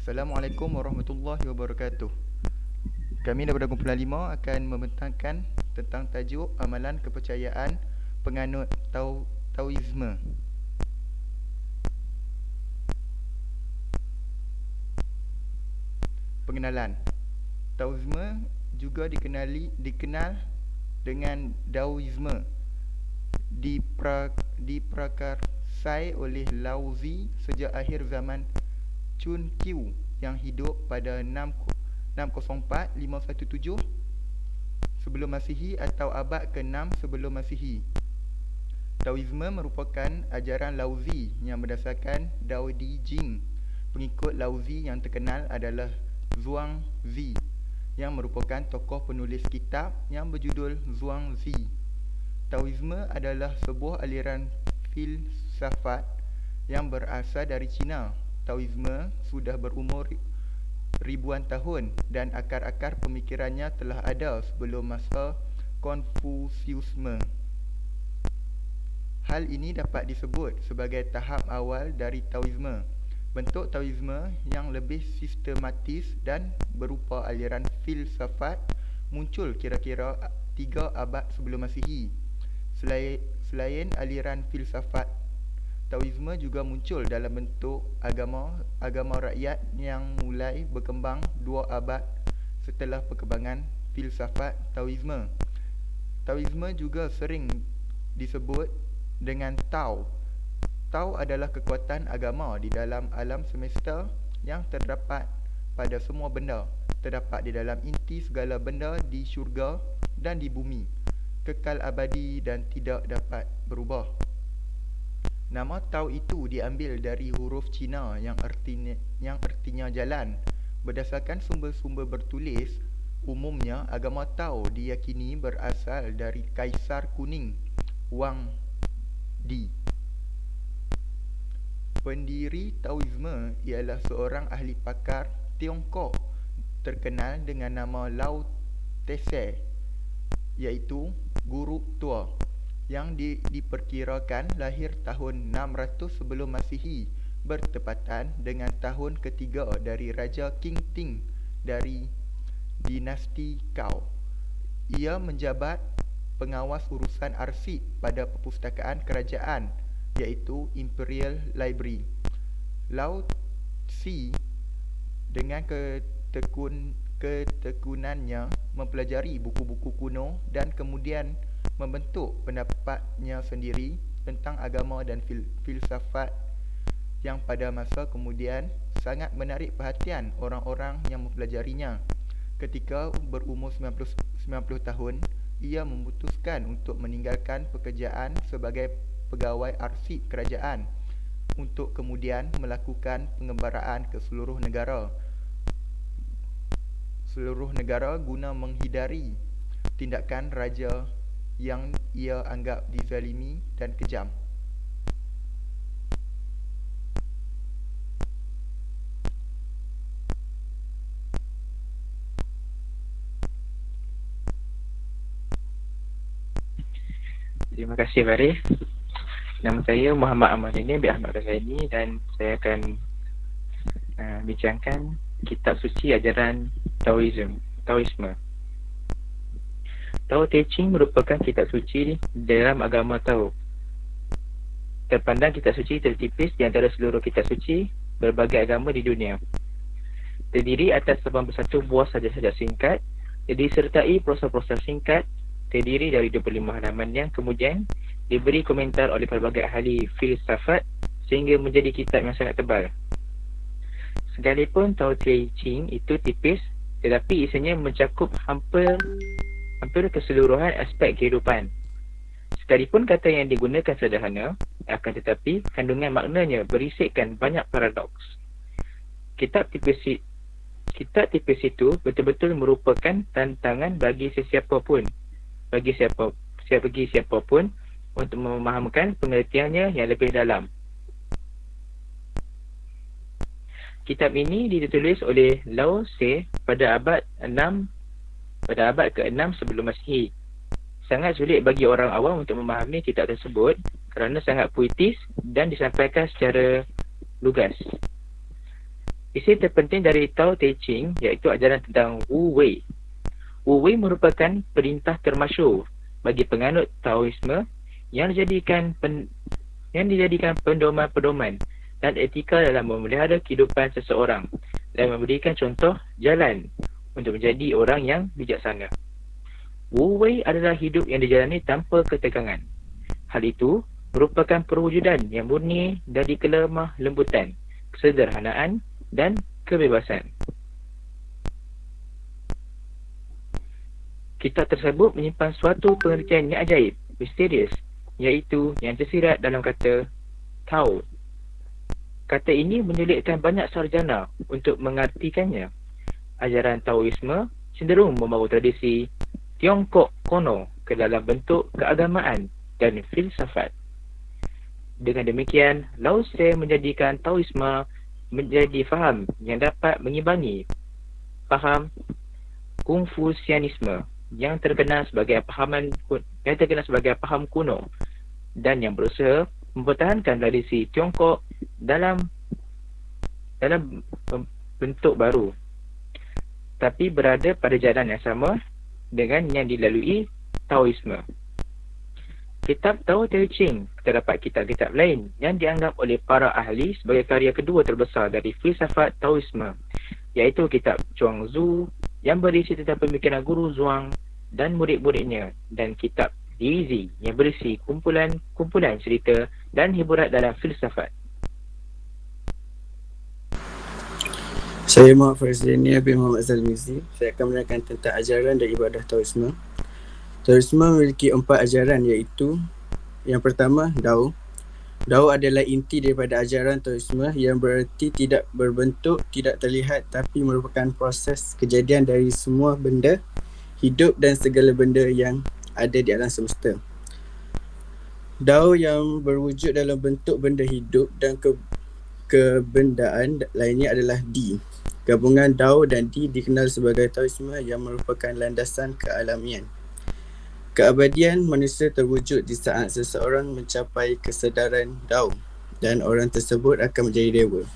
Assalamualaikum warahmatullahi wabarakatuh. Kami daripada kumpulan 5 akan membentangkan tentang tajuk amalan kepercayaan penganut Taoisme. Pengenalan. Taoisme juga dikenal dengan Daoisme. Diprakarsai oleh Lao Tzu sejak akhir zaman Chun Qiu yang hidup pada 604-517 sebelum Masihi atau abad ke-6 sebelum Masihi. Taoisme merupakan ajaran Lao Tzu yang berdasarkan Dao De Jing. Pengikut Lao Tzu yang terkenal adalah Zhuang Zi yang merupakan tokoh penulis kitab yang berjudul Zhuang Zi. Taoisme adalah sebuah aliran filsafat yang berasal dari China. Taoisme sudah berumur ribuan tahun dan akar-akar pemikirannya telah ada sebelum masa Konfusiusme. Hal ini dapat disebut sebagai tahap awal dari Taoisme. Bentuk Taoisme yang lebih sistematis dan berupa aliran filsafat muncul kira-kira 3 abad sebelum Masihi. Selain aliran filsafat, Taoisme juga muncul dalam bentuk agama rakyat yang mulai berkembang 2 abad setelah perkembangan filsafat Taoisme. Taoisme juga sering disebut dengan Tao. Tao adalah kekuatan agama di dalam alam semesta yang terdapat pada semua benda, terdapat di dalam inti segala benda di syurga dan di bumi, kekal abadi dan tidak dapat berubah. Nama Tao itu diambil dari huruf Cina yang artinya jalan. Berdasarkan sumber-sumber bertulis, umumnya agama Tao diyakini berasal dari Kaisar Kuning, Wang Di. Pendiri Taoisme ialah seorang ahli pakar Tiongkok terkenal dengan nama Lao Tse, iaitu guru tua, yang diperkirakan lahir tahun 600 sebelum Masihi, bertepatan dengan tahun ketiga dari Raja Qing Ting dari dinasti Cao. Ia menjabat pengawas urusan arsip pada perpustakaan kerajaan, iaitu Imperial Library. Lao Tzu dengan ketekunannya mempelajari buku-buku kuno dan kemudian membentuk pendapatnya sendiri tentang agama dan filsafat yang pada masa kemudian sangat menarik perhatian orang-orang yang mempelajarinya. Ketika berumur 90 tahun, ia memutuskan untuk meninggalkan pekerjaan sebagai pegawai arsip kerajaan untuk kemudian melakukan pengembaraan ke seluruh negara guna menghindari tindakan raja yang ia anggap dizalimi dan kejam. Terima kasih Faris. Nama saya Muhammad Amaluddin bin Ahmad Ghazali dan saya akan bincangkan kitab suci ajaran Taoisme. Tao Te Ching merupakan kitab suci dalam agama Tao. Terpandang kitab suci tertipis di antara seluruh kitab suci berbagai agama di dunia. Terdiri atas 81 buah sajak-sajak singkat, disertai prosa-prosa singkat, terdiri dari 25 halaman yang kemudian diberi komentar oleh pelbagai ahli filsafat sehingga menjadi kitab yang sangat tebal. Sekalipun Tao Te Ching itu tipis, tetapi isinya mencakup hampir keseluruhan aspek kehidupan. Sekalipun kata yang digunakan sederhana, akan tetapi kandungan maknanya berisikkan banyak paradoks. Kitab tipis itu betul-betul merupakan tantangan bagi siapa pun untuk memahamkan pengertiannya yang lebih dalam. Kitab ini ditulis oleh Lao Tse pada abad ke-6 sebelum Masihi. Sangat sulit bagi orang awam untuk memahami kitab tersebut kerana sangat puitis dan disampaikan secara lugas. Isi terpenting dari Tao Te Ching iaitu ajaran tentang Wu Wei. Wu Wei merupakan perintah termasyhur bagi penganut Taoisme yang dijadikan pedoman-pedoman dan etika dalam memelihara kehidupan seseorang dan memberikan contoh jalan untuk menjadi orang yang bijaksana. Wu Wei adalah hidup yang dijalani tanpa ketegangan. Hal itu merupakan perwujudan yang murni dari kelemah lembutan, kesederhanaan dan kebebasan. Kitab tersebut menyimpan suatu pengertian yang ajaib, misterius, iaitu yang tersirat dalam kata Tao. Kata ini menyulitkan banyak sarjana untuk mengartikannya. Ajaran Taoisme cenderung membawa tradisi Tiongkok kuno ke dalam bentuk keagamaan dan filsafat. Dengan demikian, Lao Tse menjadikan Taoisme menjadi faham yang dapat mengimbangi faham Konfusianisme yang terkenal sebagai faham kuno dan yang berusaha mempertahankan tradisi Tiongkok dalam bentuk baru, tapi berada pada jalan yang sama dengan yang dilalui Taoisme. Kitab Tao Te Ching terdapat kitab-kitab lain yang dianggap oleh para ahli sebagai karya kedua terbesar dari filsafat Taoisme, iaitu kitab Chuang Tzu yang berisi tentang pemikiran Guru Zhuang dan murid-muridnya, dan kitab Dizi yang berisi kumpulan cerita dan hiburan dalam filsafat. Saya Muhammad Farizlini bin Muhammad Zalmizi. Saya akan menerangkan tentang ajaran dan ibadah Taoisme. Taoisme memiliki 4 ajaran, iaitu yang pertama, Dao. Dao adalah inti daripada ajaran Taoisme yang bererti tidak berbentuk, tidak terlihat, tapi merupakan proses kejadian dari semua benda hidup dan segala benda yang ada di alam semesta. Dao yang berwujud dalam bentuk benda hidup dan kebendaan lainnya adalah Di. Gabungan Dao dan Di dikenal sebagai Taoisme yang merupakan landasan kealamian. Keabadian manusia terwujud di saat seseorang mencapai kesedaran Dao dan orang tersebut akan menjadi dewa.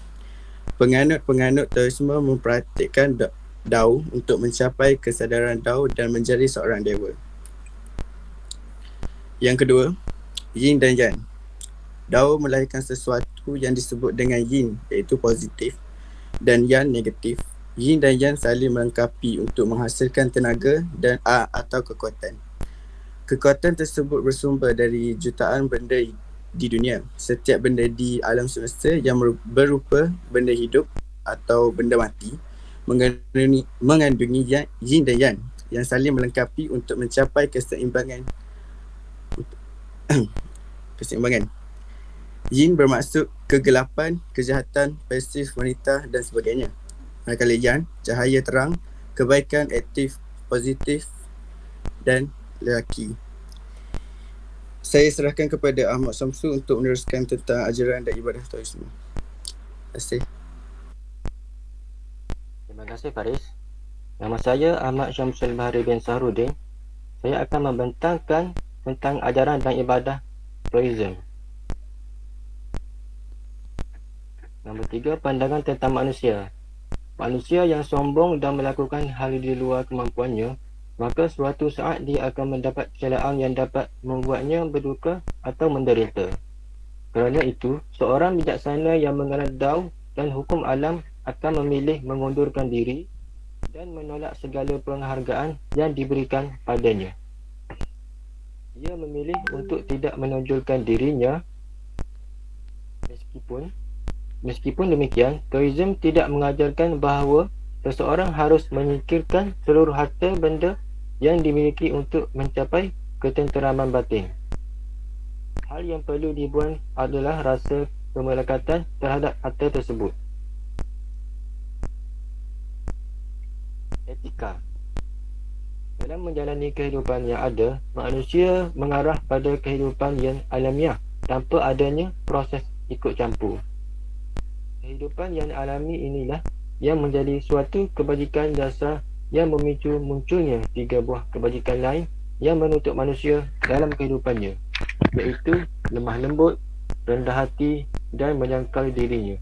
Penganut-penganut Taoisme mempraktikkan Dao untuk mencapai kesedaran Dao dan menjadi seorang dewa. Yang kedua, Yin dan Yang. Dao melahirkan sesuatu yang disebut dengan Yin, iaitu positif, dan Yang negatif. Yin dan Yang saling melengkapi untuk menghasilkan tenaga dan atau kekuatan. Kekuatan tersebut bersumber dari jutaan benda di dunia. Setiap benda di alam semesta yang berupa benda hidup atau benda mati mengandungi Yin dan Yang saling melengkapi untuk mencapai keseimbangan. Yin bermaksud kegelapan, kejahatan, pasif, wanita dan sebagainya. Manakala Yang, cahaya terang, kebaikan, aktif, positif dan lelaki. Saya serahkan kepada Ahmad Samsu untuk meneruskan tentang ajaran dan ibadah Taoisme. Terima kasih. Terima kasih Faris. Nama saya Ahmad Syamsul Bahari bin Sahrudin. Saya akan membentangkan tentang ajaran dan ibadah Taoisme. Nombor 3, pandangan tentang manusia. Manusia yang sombong dan melakukan hal di luar kemampuannya, maka suatu saat dia akan mendapat kecelakaan yang dapat membuatnya berduka atau menderita. Kerana itu, seorang bijaksana yang mengenal Dao dan hukum alam akan memilih mengundurkan diri dan menolak segala penghargaan yang diberikan padanya. Ia memilih untuk tidak menonjolkan dirinya. Meskipun demikian, Taoisme tidak mengajarkan bahawa seseorang harus menyingkirkan seluruh harta benda yang dimiliki untuk mencapai ketenteraman batin. Hal yang perlu dibuang adalah rasa kemelekatan terhadap harta tersebut. Etika. Dalam menjalani kehidupan yang ada, manusia mengarah pada kehidupan yang alamiah tanpa adanya proses ikut campur. Kehidupan yang alami inilah yang menjadi suatu kebajikan dasar yang memicu munculnya 3 buah kebajikan lain yang menuntut manusia dalam kehidupannya, iaitu lemah lembut, rendah hati dan menyangkal dirinya.